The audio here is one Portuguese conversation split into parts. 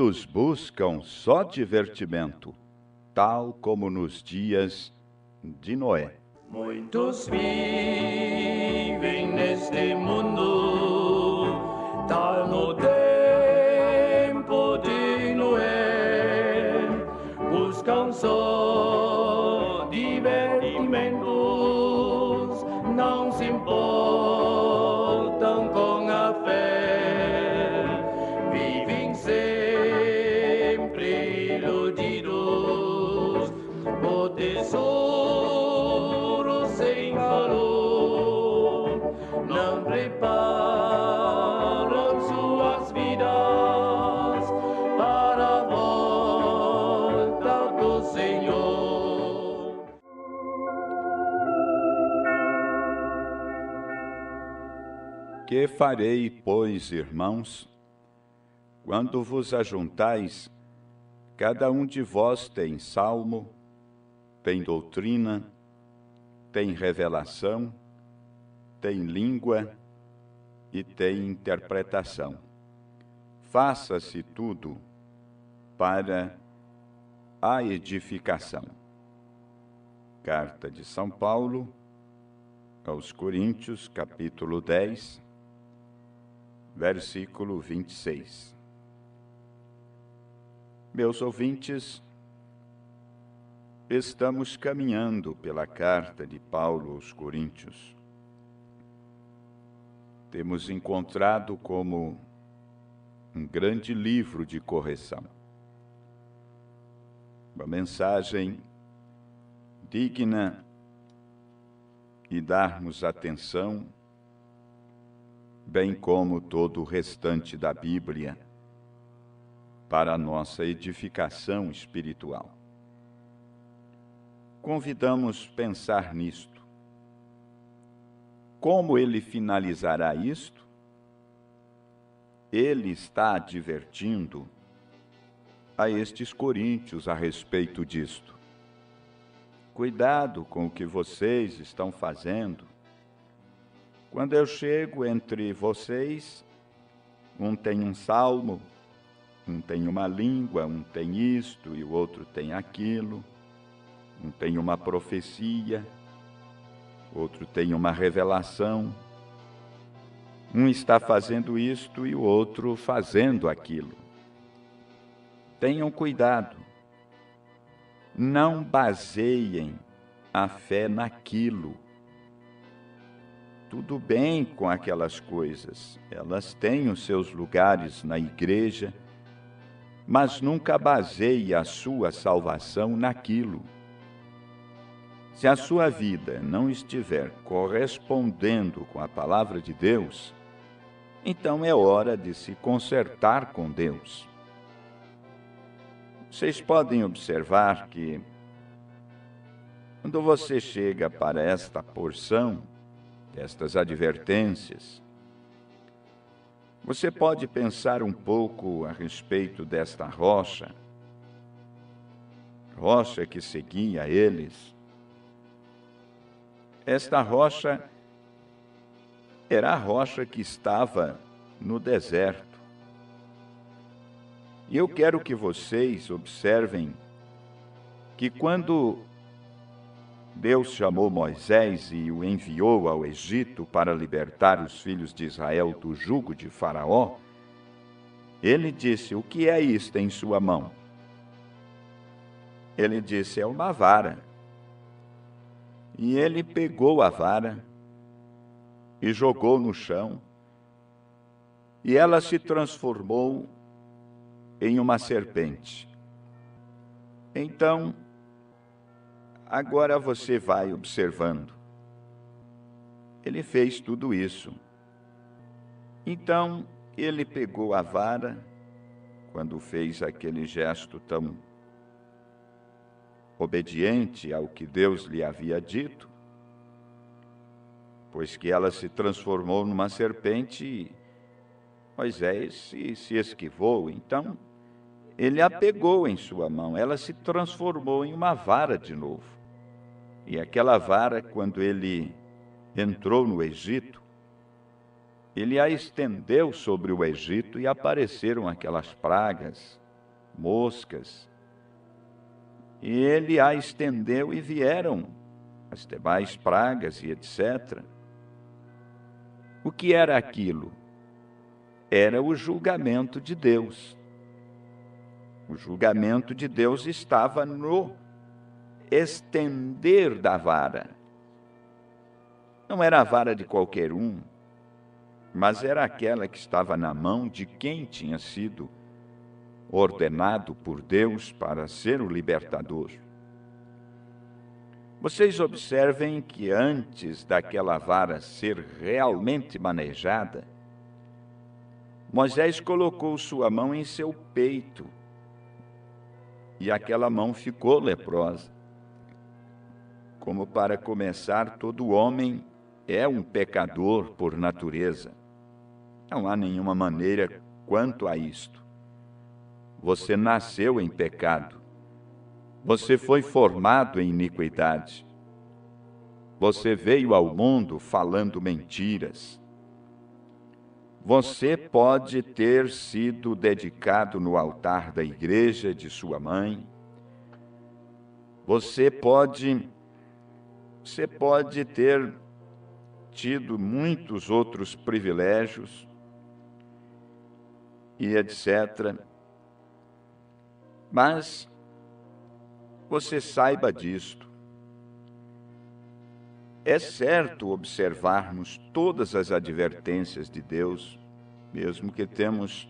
Muitos buscam só divertimento, tal como nos dias de Noé. Muitos vivem neste mundo, tal no tempo de Noé, buscam só divertimentos, não se importam com a fé, vivem sempre iludidos, o tesouro sem valor, não preparam suas vidas para a volta do Senhor. Que farei, pois, irmãos, quando vos ajuntais? Cada um de vós tem salmo, tem doutrina, tem revelação, tem língua e tem interpretação. Faça-se tudo para a edificação. Carta de São Paulo aos Coríntios, capítulo 10, versículo 26. Meus ouvintes, estamos caminhando pela carta de Paulo aos Coríntios. Temos encontrado como um grande livro de correção. Uma mensagem digna de darmos atenção, bem como todo o restante da Bíblia, para a nossa edificação espiritual. Convidamos pensar nisto. Como ele finalizará isto? Ele está advertindo a estes coríntios a respeito disto. Cuidado com o que vocês estão fazendo. Quando eu chego entre vocês, um tem um salmo, um tem uma língua, um tem isto e o outro tem aquilo. Um tem uma profecia, outro tem uma revelação. Um está fazendo isto e o outro fazendo aquilo. Tenham cuidado. Não baseiem a fé naquilo. Tudo bem com aquelas coisas, elas têm os seus lugares na igreja, mas nunca baseie a sua salvação naquilo. Se a sua vida não estiver correspondendo com a palavra de Deus, então é hora de se consertar com Deus. Vocês podem observar que, quando você chega para esta porção, estas advertências, você pode pensar um pouco a respeito desta rocha que seguia eles. Esta rocha era a rocha que estava no deserto. E eu quero que vocês observem que quando Deus chamou Moisés e o enviou ao Egito para libertar os filhos de Israel do jugo de Faraó, ele disse: "O que é isto em sua mão?" Ele disse: "É uma vara." E ele pegou a vara e jogou no chão, e ela se transformou em uma serpente. Então, agora você vai observando. Ele fez tudo isso. Então, ele pegou a vara, quando fez aquele gesto tão obediente ao que Deus lhe havia dito, pois que ela se transformou numa serpente, Moisés se esquivou. Então, ele a pegou em sua mão, ela se transformou em uma vara de novo. E aquela vara, quando ele entrou no Egito, ele a estendeu sobre o Egito e apareceram aquelas pragas, moscas. E ele a estendeu e vieram as demais pragas e etc. O que era aquilo? Era o julgamento de Deus. O julgamento de Deus estava no estender da vara. Não era a vara de qualquer um, mas era aquela que estava na mão de quem tinha sido ordenado por Deus para ser o libertador. Vocês observem que antes daquela vara ser realmente manejada, Moisés colocou sua mão em seu peito e aquela mão ficou leprosa. Como para começar, todo homem é um pecador por natureza. Não há nenhuma maneira quanto a isto. Você nasceu em pecado. Você foi formado em iniquidade. Você veio ao mundo falando mentiras. Você pode ter sido dedicado no altar da igreja de sua mãe. Você pode ter tido muitos outros privilégios e etc. Mas você saiba disto. É certo observarmos todas as advertências de Deus, mesmo que temos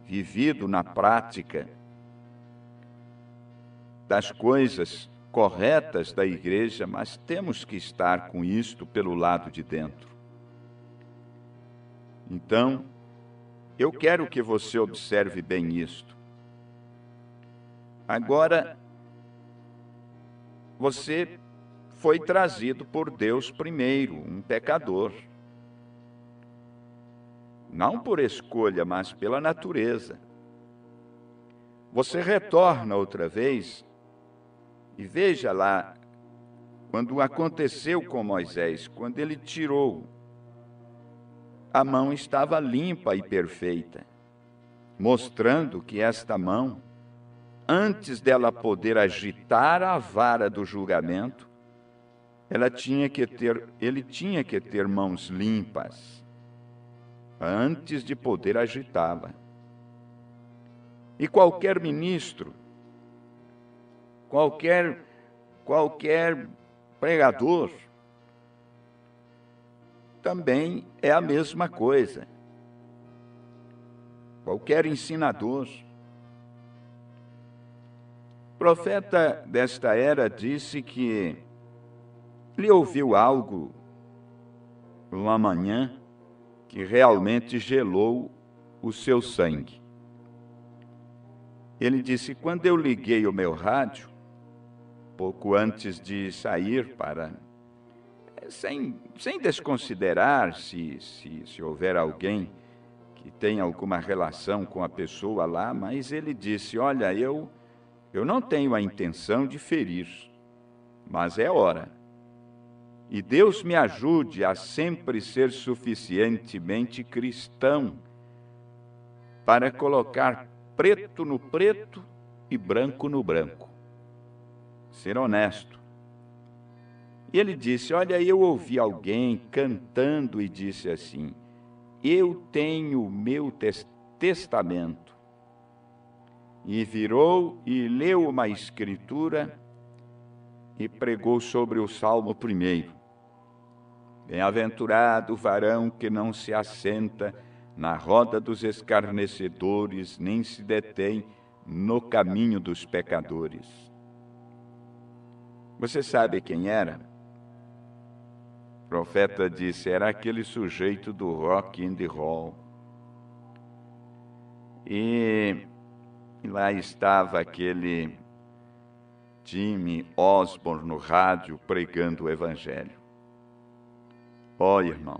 vivido na prática das coisas corretas da igreja, mas temos que estar com isto pelo lado de dentro. Então, eu quero que você observe bem isto. Agora, você foi trazido por Deus primeiro, um pecador. Não por escolha, mas pela natureza. Você retorna outra vez e veja lá, quando aconteceu com Moisés, quando ele tirou, a mão estava limpa e perfeita, mostrando que esta mão, antes dela poder agitar a vara do julgamento, ele tinha que ter mãos limpas, antes de poder agitá-la. E qualquer ministro, qualquer pregador, também é a mesma coisa. Qualquer ensinador. O profeta desta era disse que ele ouviu algo uma manhã que realmente gelou o seu sangue. Ele disse: quando eu liguei o meu rádio, pouco antes de sair para... Sem desconsiderar se houver alguém que tenha alguma relação com a pessoa lá, mas ele disse: olha, eu não tenho a intenção de ferir, mas é hora. E Deus me ajude a sempre ser suficientemente cristão para colocar preto no preto e branco no branco. Ser honesto. E ele disse: olha, eu ouvi alguém cantando e disse assim: eu tenho o meu testamento. E virou e leu uma escritura e pregou sobre o Salmo 1. Bem-aventurado o varão que não se assenta na roda dos escarnecedores, nem se detém no caminho dos pecadores. Você sabe quem era? O profeta disse: era aquele sujeito do Rock in the Roll. E lá estava aquele Jimmy Osborne no rádio pregando o Evangelho. Ó, irmão,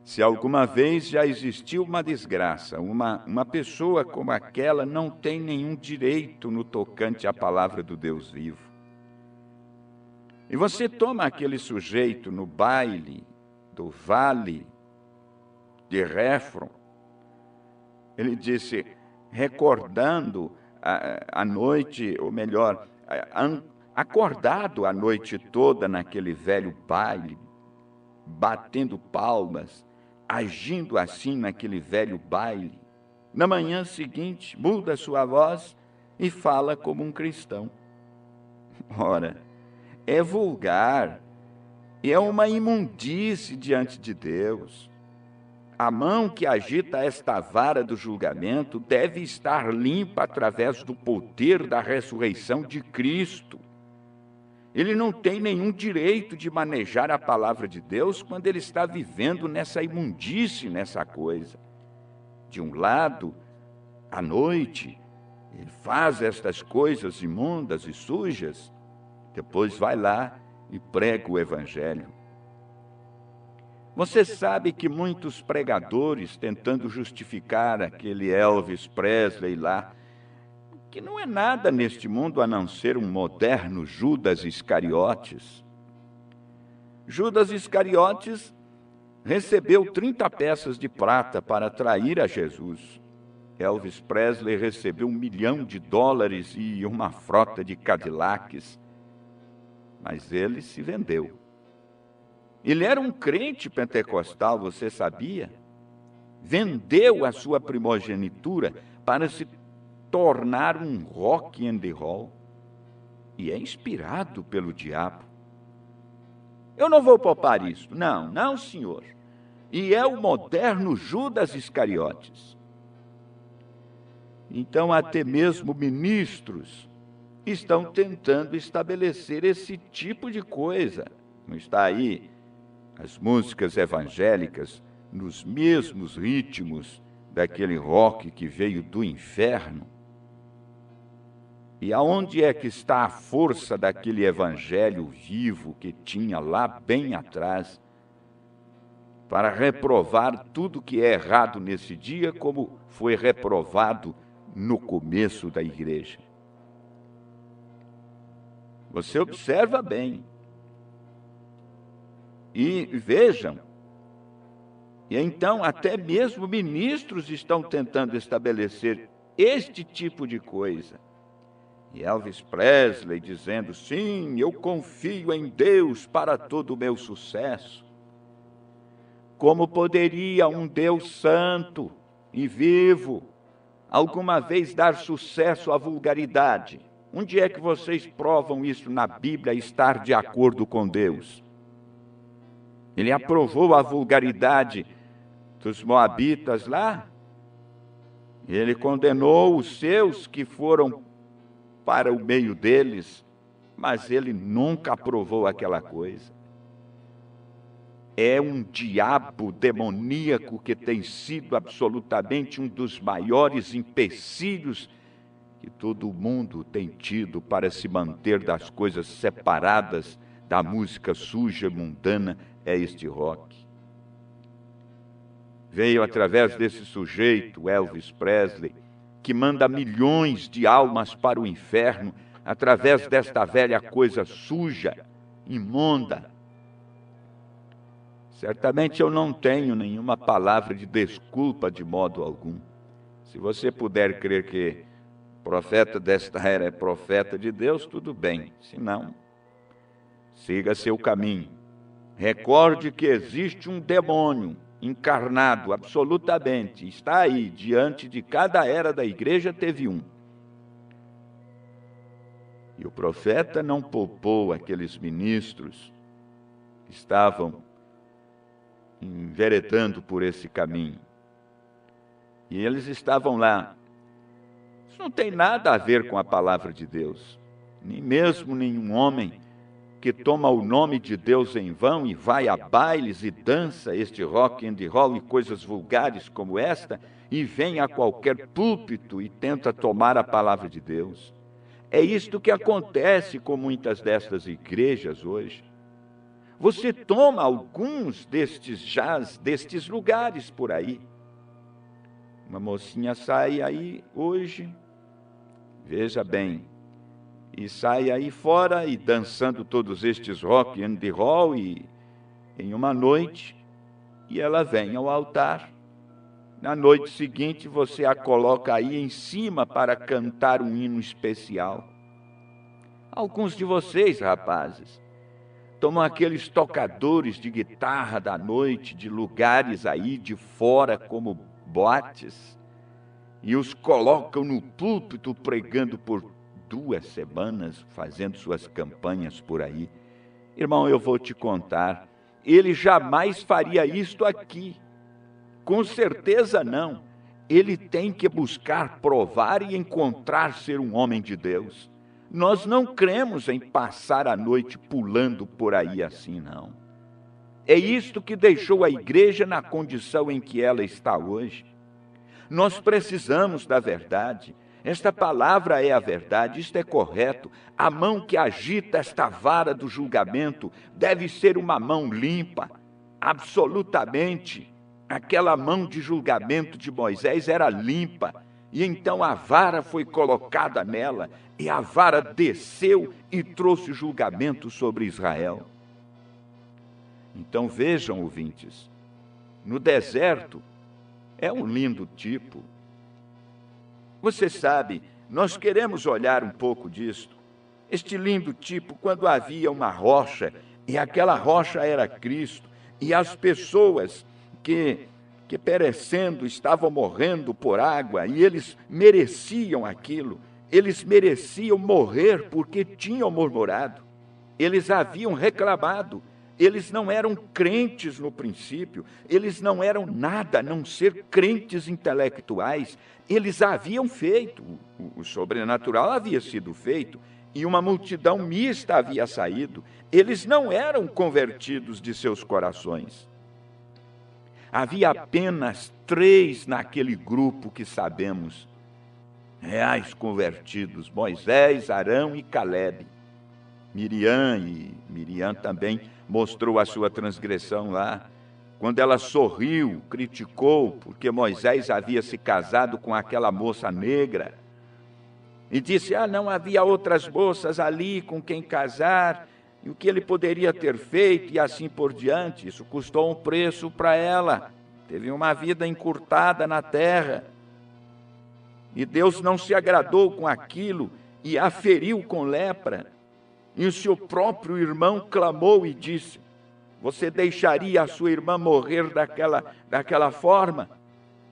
se alguma vez já existiu uma desgraça, uma pessoa como aquela não tem nenhum direito no tocante à palavra do Deus vivo. E você toma aquele sujeito no baile do Vale de Réfron, ele disse, recordando à noite, ou melhor, acordado a noite toda naquele velho baile, batendo palmas, agindo assim naquele velho baile. Na manhã seguinte, muda sua voz e fala como um cristão. Ora, é vulgar, é uma imundície diante de Deus. A mão que agita esta vara do julgamento deve estar limpa através do poder da ressurreição de Cristo. Ele não tem nenhum direito de manejar a palavra de Deus quando ele está vivendo nessa imundície, nessa coisa. De um lado, à noite, ele faz estas coisas imundas e sujas, depois vai lá e prega o Evangelho. Você sabe que muitos pregadores, tentando justificar aquele Elvis Presley lá, que não é nada neste mundo a não ser um moderno Judas Iscariotes. Judas Iscariotes recebeu 30 peças de prata para trair a Jesus. Elvis Presley recebeu $1 milhão e uma frota de Cadillacs. Mas ele se vendeu. Ele era um crente pentecostal, você sabia? Vendeu a sua primogenitura para se tornar um rock and roll. E é inspirado pelo diabo. Eu não vou poupar isso. Não, senhor. E é o moderno Judas Iscariotes. Então, até mesmo ministros estão tentando estabelecer esse tipo de coisa. Não está aí as músicas evangélicas nos mesmos ritmos daquele rock que veio do inferno? E aonde é que está a força daquele evangelho vivo que tinha lá bem atrás para reprovar tudo que é errado nesse dia, como foi reprovado no começo da igreja? Você observa bem. E vejam, e então até mesmo ministros estão tentando estabelecer este tipo de coisa. E Elvis Presley dizendo, sim, eu confio em Deus para todo o meu sucesso. Como poderia um Deus santo e vivo alguma vez dar sucesso à vulgaridade? Onde é que vocês provam isso na Bíblia, estar de acordo com Deus? Ele aprovou a vulgaridade dos moabitas lá. Ele condenou os seus que foram para o meio deles, mas ele nunca aprovou aquela coisa. É um diabo demoníaco que tem sido absolutamente um dos maiores empecilhos que todo mundo tem tido para se manter das coisas separadas da música suja e mundana, é este rock. Veio através desse sujeito, Elvis Presley, que manda milhões de almas para o inferno, através desta velha coisa suja, imunda. Certamente eu não tenho nenhuma palavra de desculpa de modo algum. Se você puder crer que o profeta desta era é profeta de Deus, tudo bem. Se não, siga seu caminho. Recorde que existe um demônio encarnado, absolutamente. Está aí, diante de cada era da igreja teve um. E o profeta não poupou aqueles ministros que estavam enveredando por esse caminho. E eles estavam lá. Isso não tem nada a ver com a palavra de Deus. Nem mesmo nenhum homem que toma o nome de Deus em vão e vai a bailes e dança este rock and roll e coisas vulgares como esta, e vem a qualquer púlpito e tenta tomar a palavra de Deus. É isto que acontece com muitas destas igrejas hoje. Você toma alguns destes lugares por aí. Uma mocinha sai aí hoje, veja bem, e sai aí fora e dançando todos estes rock and roll e em uma noite, e ela vem ao altar Na noite seguinte, você a coloca aí em cima para cantar um hino especial. Alguns de vocês, rapazes, tomam aqueles tocadores de guitarra da noite, de lugares aí de fora, como boates, e os colocam no púlpito pregando por 2 semanas, fazendo suas campanhas por aí. Irmão, eu vou te contar, ele jamais faria isto aqui. Com certeza não. Ele tem que buscar provar e encontrar ser um homem de Deus. Nós não cremos em passar a noite pulando por aí assim, não. É isto que deixou a igreja na condição em que ela está hoje. Nós precisamos da verdade. Esta palavra é a verdade, isto é correto. A mão que agita esta vara do julgamento deve ser uma mão limpa, absolutamente. Aquela mão de julgamento de Moisés era limpa, e então a vara foi colocada nela, e a vara desceu e trouxe julgamento sobre Israel. Então vejam, ouvintes, no deserto é um lindo tipo. Você sabe, nós queremos olhar um pouco disto. Este lindo tipo, quando havia uma rocha, e aquela rocha era Cristo, e as pessoas que perecendo estavam morrendo por água, e eles mereciam aquilo, eles mereciam morrer porque tinham murmurado, eles haviam reclamado, eles não eram crentes no princípio, eles não eram nada a não ser crentes intelectuais, eles haviam feito, o sobrenatural havia sido feito, e uma multidão mista havia saído, eles não eram convertidos de seus corações. Havia apenas 3 naquele grupo que sabemos, reais convertidos, Moisés, Arão e Calebe. Miriam também mostrou a sua transgressão lá, quando ela sorriu, criticou, porque Moisés havia se casado com aquela moça negra, e disse, não havia outras moças ali com quem casar, e o que ele poderia ter feito, e assim por diante. Isso custou um preço para ela, teve uma vida encurtada na terra, e Deus não se agradou com aquilo, e a feriu com lepra, e o seu próprio irmão clamou e disse, você deixaria a sua irmã morrer daquela forma?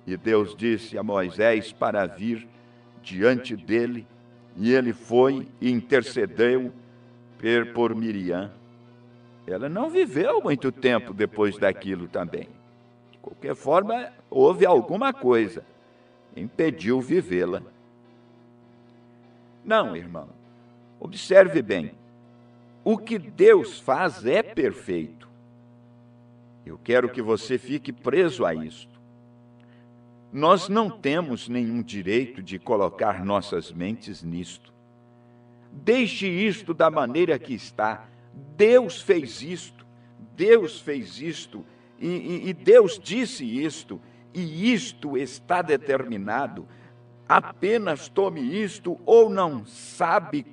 E Deus disse a Moisés para vir diante dele, e ele foi e intercedeu por Miriam. Ela não viveu muito tempo depois daquilo também. De qualquer forma, houve alguma coisa, impediu vivê-la. Não, irmão, observe bem, o que Deus faz é perfeito. Eu quero que você fique preso a isto. Nós não temos nenhum direito de colocar nossas mentes nisto. Deixe isto da maneira que está. Deus fez isto, e Deus disse isto, e isto está determinado. Apenas tome isto ou não sabe.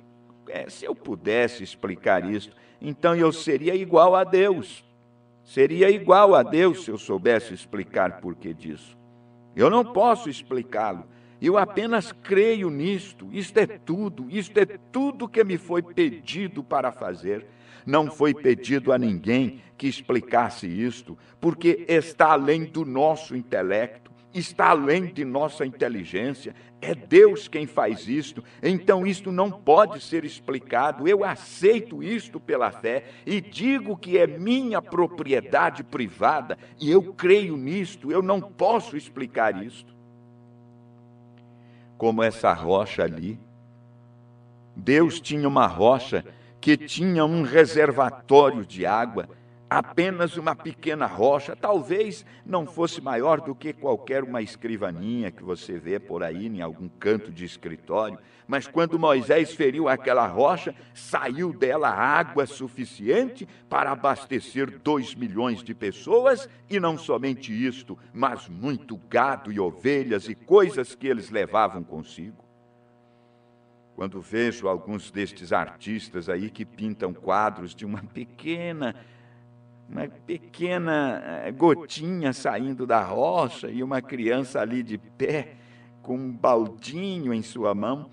Se eu pudesse explicar isto, então eu seria igual a Deus. Seria igual a Deus se eu soubesse explicar por que disso. Eu não posso explicá-lo. Eu apenas creio nisto. Isto é tudo que me foi pedido para fazer. Não foi pedido a ninguém que explicasse isto, porque está além do nosso intelecto, está além de nossa inteligência. É Deus quem faz isto, então isto não pode ser explicado. Eu aceito isto pela fé e digo que é minha propriedade privada, e eu creio nisto, eu não posso explicar isto. Como essa rocha ali, Deus tinha uma rocha que tinha um reservatório de água, apenas uma pequena rocha, talvez não fosse maior do que qualquer uma escrivaninha que você vê por aí em algum canto de escritório, mas quando Moisés feriu aquela rocha, saiu dela água suficiente para abastecer 2 milhões de pessoas, e não somente isto, mas muito gado e ovelhas e coisas que eles levavam consigo. Quando vejo alguns destes artistas aí que pintam quadros de uma pequena uma pequena gotinha saindo da rocha e uma criança ali de pé, com um baldinho em sua mão.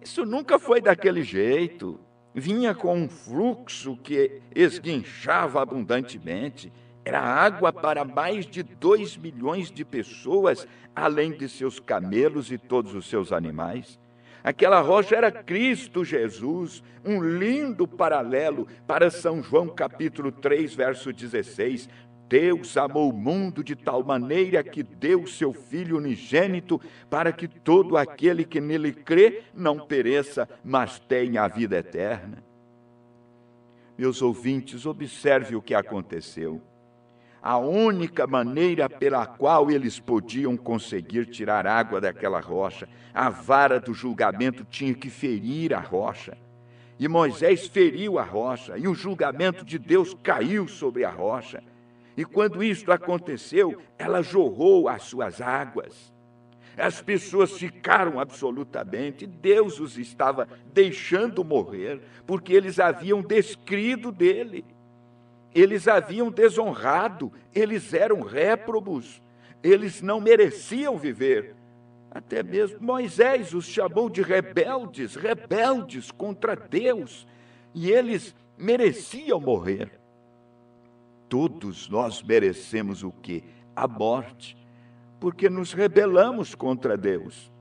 Isso nunca foi daquele jeito. Vinha com um fluxo que esguinchava abundantemente. Era água para mais de 2 milhões de pessoas, além de seus camelos e todos os seus animais. Aquela rocha era Cristo Jesus, um lindo paralelo para São João capítulo 3, verso 16. Deus amou o mundo de tal maneira que deu seu Filho unigênito, para que todo aquele que nele crê não pereça, mas tenha a vida eterna. Meus ouvintes, observe o que aconteceu. A única maneira pela qual eles podiam conseguir tirar água daquela rocha, a vara do julgamento tinha que ferir a rocha. E Moisés feriu a rocha, e o julgamento de Deus caiu sobre a rocha. E quando isto aconteceu, ela jorrou as suas águas. As pessoas ficaram absolutamente, Deus os estava deixando morrer, porque eles haviam descrido dele. Eles haviam desonrado, eles eram réprobos, eles não mereciam viver. Até mesmo Moisés os chamou de rebeldes, rebeldes contra Deus, e eles mereciam morrer. Todos nós merecemos o quê? A morte, porque nos rebelamos contra Deus.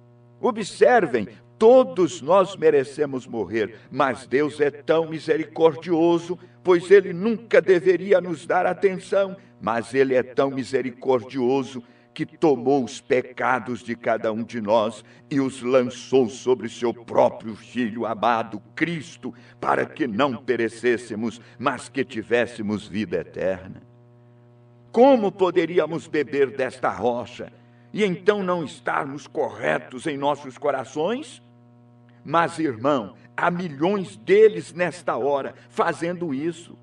Observem, todos nós merecemos morrer, mas Deus é tão misericordioso, pois Ele nunca deveria nos dar atenção, mas Ele é tão misericordioso que tomou os pecados de cada um de nós e os lançou sobre seu próprio Filho amado, Cristo, para que não perecêssemos, mas que tivéssemos vida eterna. Como poderíamos beber desta rocha e então não estarmos corretos em nossos corações? Mas, irmão, há milhões deles nesta hora fazendo isso.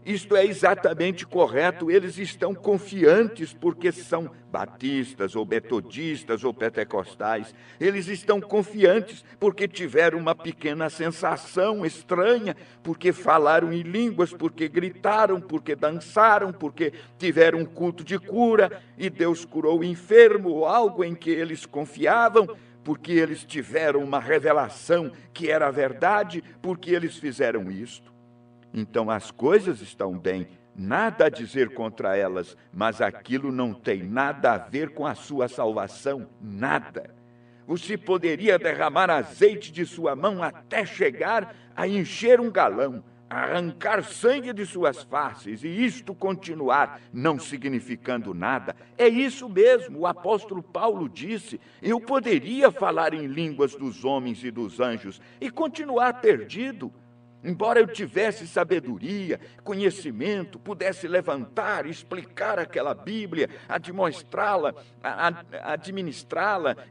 Isto é exatamente correto, eles estão confiantes porque são batistas, ou metodistas, ou pentecostais. Eles estão confiantes porque tiveram uma pequena sensação estranha, porque falaram em línguas, porque gritaram, porque dançaram, porque tiveram um culto de cura, e Deus curou o enfermo, ou algo em que eles confiavam, porque eles tiveram uma revelação que era verdade, porque eles fizeram isto. Então as coisas estão bem, nada a dizer contra elas, mas aquilo não tem nada a ver com a sua salvação, nada. Você poderia derramar azeite de sua mão até chegar a encher um galão, arrancar sangue de suas faces, e isto continuar não significando nada. É isso mesmo, o apóstolo Paulo disse: eu poderia falar em línguas dos homens e dos anjos e continuar perdido. Embora eu tivesse sabedoria, conhecimento, pudesse levantar, explicar aquela Bíblia, administrá-la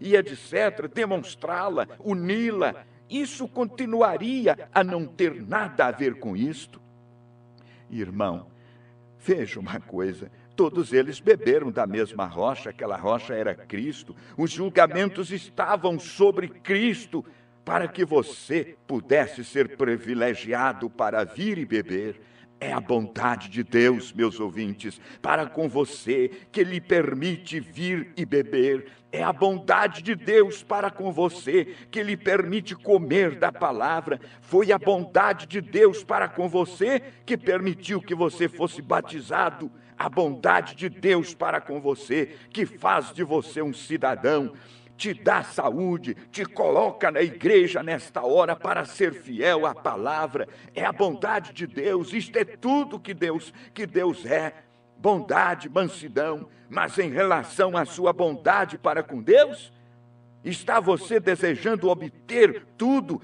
e etc., demonstrá-la, uni-la, isso continuaria a não ter nada a ver com isto. Irmão, veja uma coisa, todos eles beberam da mesma rocha, aquela rocha era Cristo, os julgamentos estavam sobre Cristo, para que você pudesse ser privilegiado para vir e beber. É a bondade de Deus, meus ouvintes, para com você, que lhe permite vir e beber. É a bondade de Deus para com você, que lhe permite comer da palavra. Foi a bondade de Deus para com você, que permitiu que você fosse batizado. A bondade de Deus para com você, que faz de você um cidadão, te dá saúde, te coloca na igreja nesta hora para ser fiel à palavra. É a bondade de Deus, isto é tudo que Deus é. Bondade, mansidão, mas em relação à sua bondade para com Deus, está você desejando obter tudo,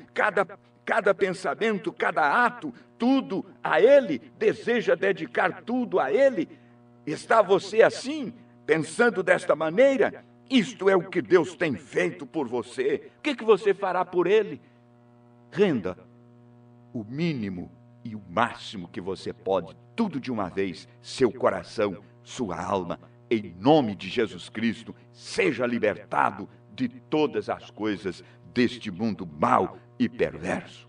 cada pensamento, cada ato, tudo a Ele? Deseja dedicar tudo a Ele? Está você assim, pensando desta maneira? Isto é o que Deus tem feito por você. O que você fará por Ele? Renda o mínimo e o máximo que você pode, tudo de uma vez, seu coração, sua alma, em nome de Jesus Cristo. Seja libertado de todas as coisas deste mundo mau e perverso.